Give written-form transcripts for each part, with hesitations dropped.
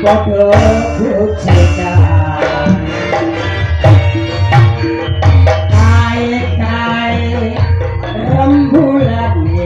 padha gojekan kae-kae rembulane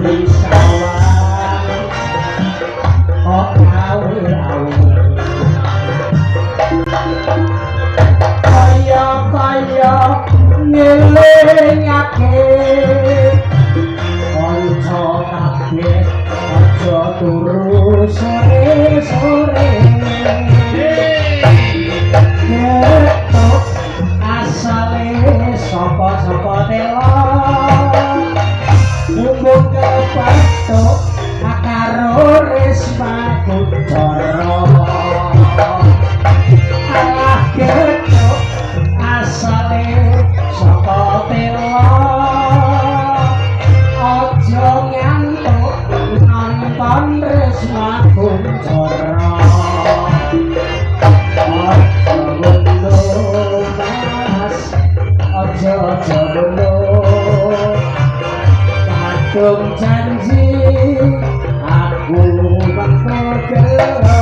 di sawah kok awur-awur kaya ngelingake kanca kabeh aja turu sore-sore ketok asale sapa-sapa tela umum kepatok karo Risma Kuncoro alah ketok asale saka tela aja ngantuk nonton Risma Kuncoro aja ngono mas aja ngono kadung janji aku bakal gelo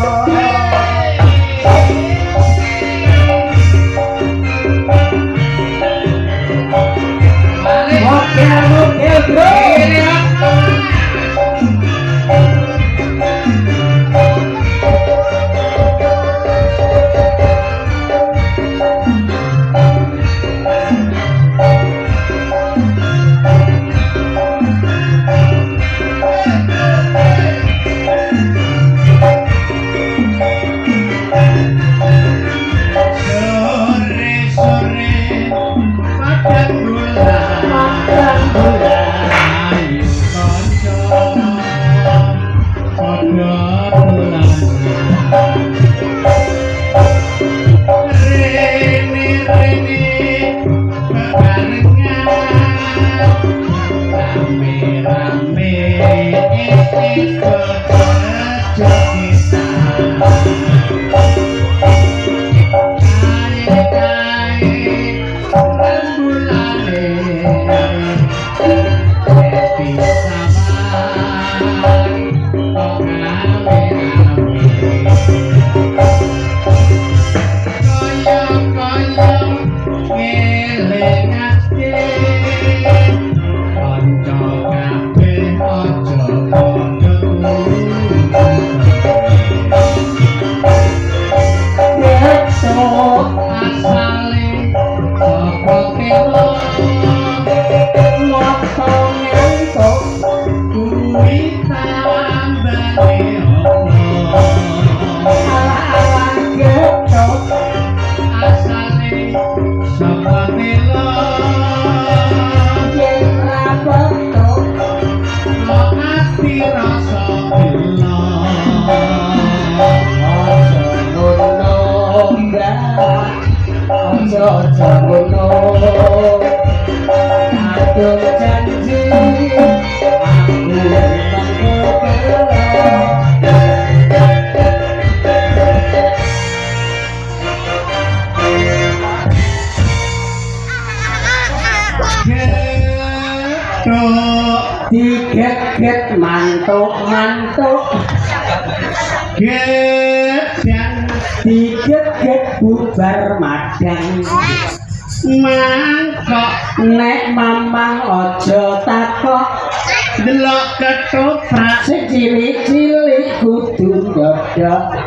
Oke bro. Diget-get mantuk-mantuk gedang diget-get bubar madang mangkok nek mamang aja takok delok ketoprak sing cilik-cilik kudu ndodok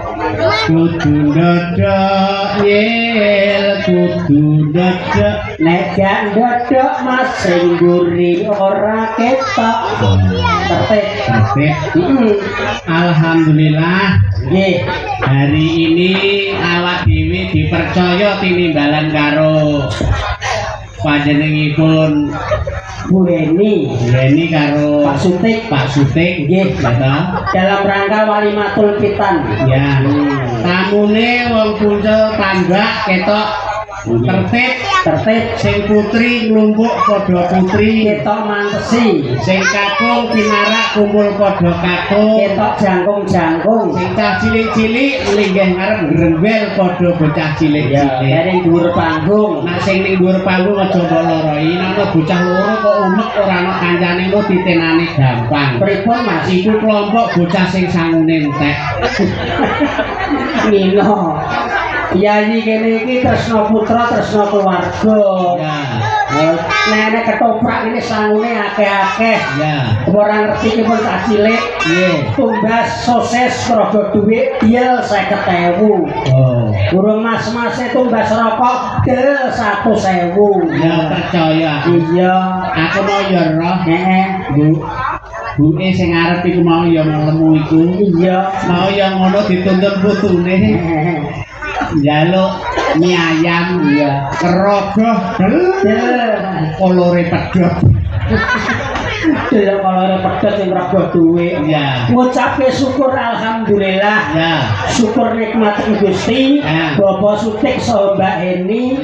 yel kudu ndodok nek gak ndodok mas sing mburi ora ketok alhamdulillah nggih hari ini awak dhewe dipercaya tinimbalan karo panjenenganipun Bu Eni karo Pak Sutik nggih dalam rangka Walimatul Kitan ya tamune wong Puncul Tambak ketok tertib sing putri nglumpuk padha putri ketok mantesi sing kakung pinarak kumpul padha kakung ketok jangkung sing cah cilik-cilik linggih ngarep grembel padha bocah cilik-cilik ya ning dhuwur panggung nek sing ning dhuwur panggung aja loro ana bocah loro kok umek ora ana kancane lu titenane gampang pripun Mas iku kelompok bocah sing sangune entek Mino Yayi kene iki tresna putra tresna keluarga. Ya. Nenek ketoprak ini sangune akeh-akeh. Ya. Ora ngerti ki pun sak cilik. Nggih. Tumbas sosis rogo dhuwit diel 50.000. Oh. Burung mas-mase tumbas rokok del 100.000. Ya percaya. Iya. Aku mau ya roh. Heeh. Bu. Buke sing arep iku mau ya lemu iku. Iya. Mau ya ngono dituntut putune. Jaluk mie ayam ya kerogoh kolore pedhot kolore pedhot sing rogoh duwe ya ngucape syukur alhamdulillah ya syukur nikmat Gusti Bapak Sutik saha Mbak Eni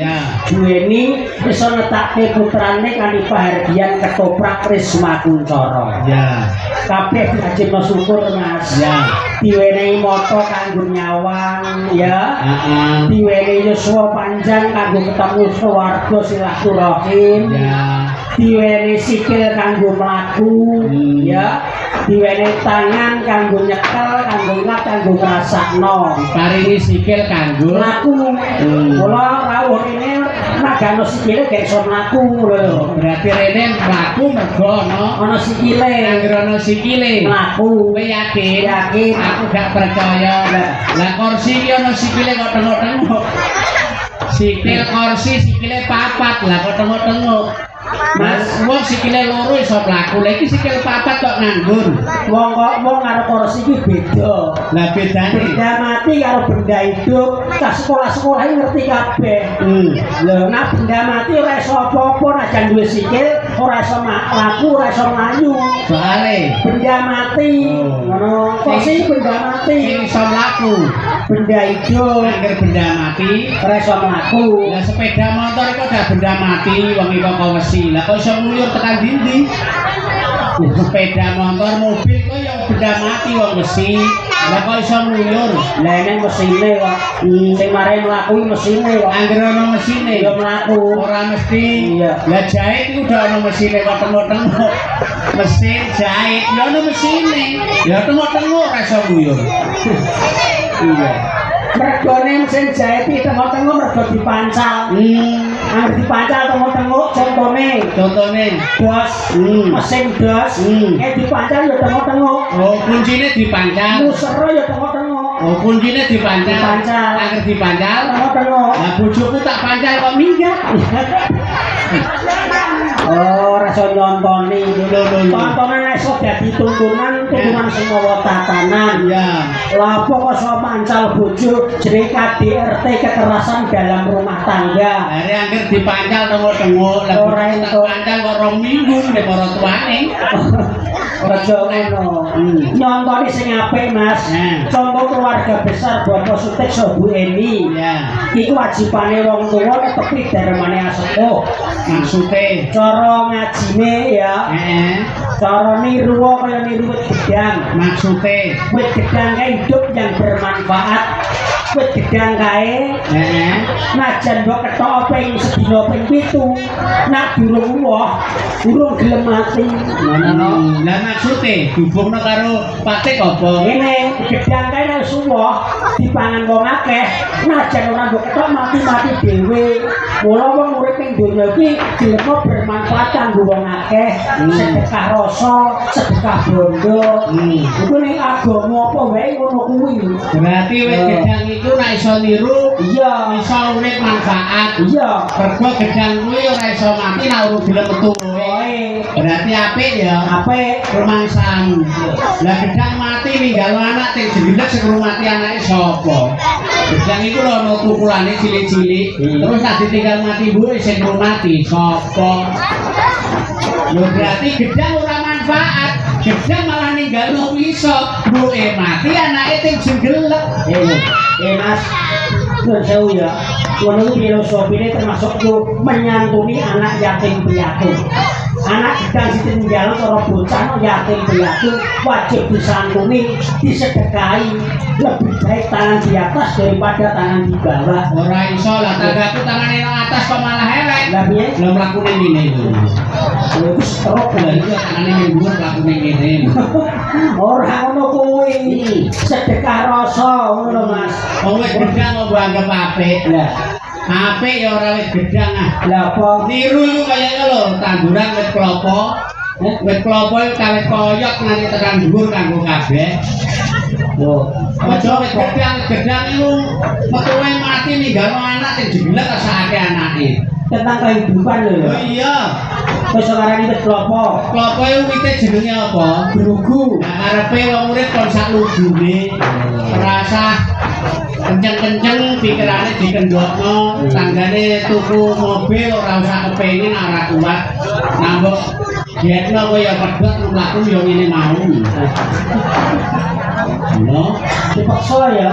duweni bisa ngetake putrane kanthi pahargyan ketoprak Risma Kuncoro ya kabeh diajibno syukur Mas ya diwenehi moto kanggo nyawang ya diwenehi yuswa panjang kanggo ketemu keluarga silaturahim ya diwenehi sikil kanggo mlaku ya diwenehi tangan kanggo nyekel kanggo ngat kanggo ngrasakno paringi sikil kanggo mlaku kula rawuh rene nagano sikile gak iso mlaku lho berarti rene mlaku mergo ana sikile anggere ana sikile mlaku kowe yakin aku gak percaya lah kursi iki ana sikile kok tengok-tengok sikil kursi sikile 4 lah kok tengok-tengok Mas wong sikile loro iso mlaku lha iki sikil 4 kok nganggur wong karo kursi iki beda lah bedane benda mati karo benda hidup cah sekolah-sekolah ngerti kabeh lho nek benda mati ora iso apa-apa nek jan duwe sikil ora iso mlaku ora iso mlayu soale benda mati ngono kursi benda mati sing iso mlaku benda hidup angger benda mati ora iso mlaku lah sepeda motor iku udah benda mati wong iku kok wesi lah kok iso nguyur tekan ndi sepeda motor mobil kok yang benda mati wong besi lah kok iso nguyur lah nek mesine kok sing mare mlaku mesine kok anggere ana mesine ya mlaku ora mesti lah jahit iku udah ana mesine kok tengok-tengok mesin jahit ya ana mesine ya tengok-tengok ora iso nguyur iya mergone mesin jahit iki tengok-tengok mergo dipancal angger dipancal tengok-tengok contone dos mesin dos dipancal ya tengok-tengok oh kuncine dipancal musero ya tengok-tengok oh kuncine dipancal angger dipancal tengok-tengok lah bojoku tak pancal kok minggat oh rasa nyontoni tontonan iso dadi tuntunan sing mawa tatanan ya lha apa kok iso pancal bojo jenenge KDRT kekerasan dalam rumah tangga hari angger dipancal tengok-tengok lah ora entuk pancal kok 2 minggu nek para tuane aja ngono nyontoni sing apik Mas contoh keluarga besar Bapak Sutik saha Bu Eni ya iku wajibane wong tuwa nek tepi darmane asepuh maksude cara ngajine ya cara niru kaya niru wit gedang maksude wit gedang kae hidup yang bermanfaat wit gedang kae najan mbok ketok ping sedina ping 7 nak durung woh durung gelem mati ngono lah maksude dihubungno karo patik apa ngene gedang kae nek suwoh dipangan wong akeh najan ora mbok ketok mati-mati dhewe mula wong urip ning donya iki dilemno bermanfaat kanggo wong akeh sedekah rasa sedekah bondo iku ning agama apa wae ngono kuwi berarti wit gedang iku nek iso niru iya iso urip manfaat iya mergo gedang kuwi ora iso mati nek urung gelem metu wae berarti apik ya apik rumangsang lah gedang mati ninggalo anak sing jendhet sing ngurmati anake sapa gedang iku lho ono tukulane cilik-cilik terus nek ditinggal mati mbuke sing ngurmati sapa lho berarti gedang ora manfaat gedang malah ninggalno iso mbuke mati anake sing jenggelek Mas Nuwun sewu ya. Ngono filosofine termasuk yo menyantuni anak yatim piatu. Anak gedang ditinggal karo bocah yatim piatu wajib disantuni, disedekahi. Lebih baik tangan di atas daripada tangan di bawah. Ora iso lah tanggaku tangane nang atas kok malah elek. Lah piye? Lah mlakune ngene iki. Lha iku stroke Lah iya tangane ning dhuwur mlakune ngene. Ora ngono kuwi. Sedekah rasa ngono lho Mas. Wong wis gedang kok anggap apik. Lah apik ya ora wis gedang ah. Lah apa Niru iku kayaknya lho tanduran wit klopo. Wit klopo iku kawit koyok nganti tekan dhuwur kanggo kabeh. Loh, Aja wit gedang iku metuwe mati ninggalo anak sing digelek sakake anake. tentang kehidupan lho Oh ya. iya. Wis ora ini wit klopo. Klopo iku wite jenenge apa? Brugu. Nah, karepe wong urip kon sak lubune. Rasa kenceng-kenceng pikirane dikendhokno, tanggane tuku mobil ora usah kepengin ora kuat. Nambok dietno kowe ya pedhot mlaku yo ngene mau. Lho, Dipaksa ya.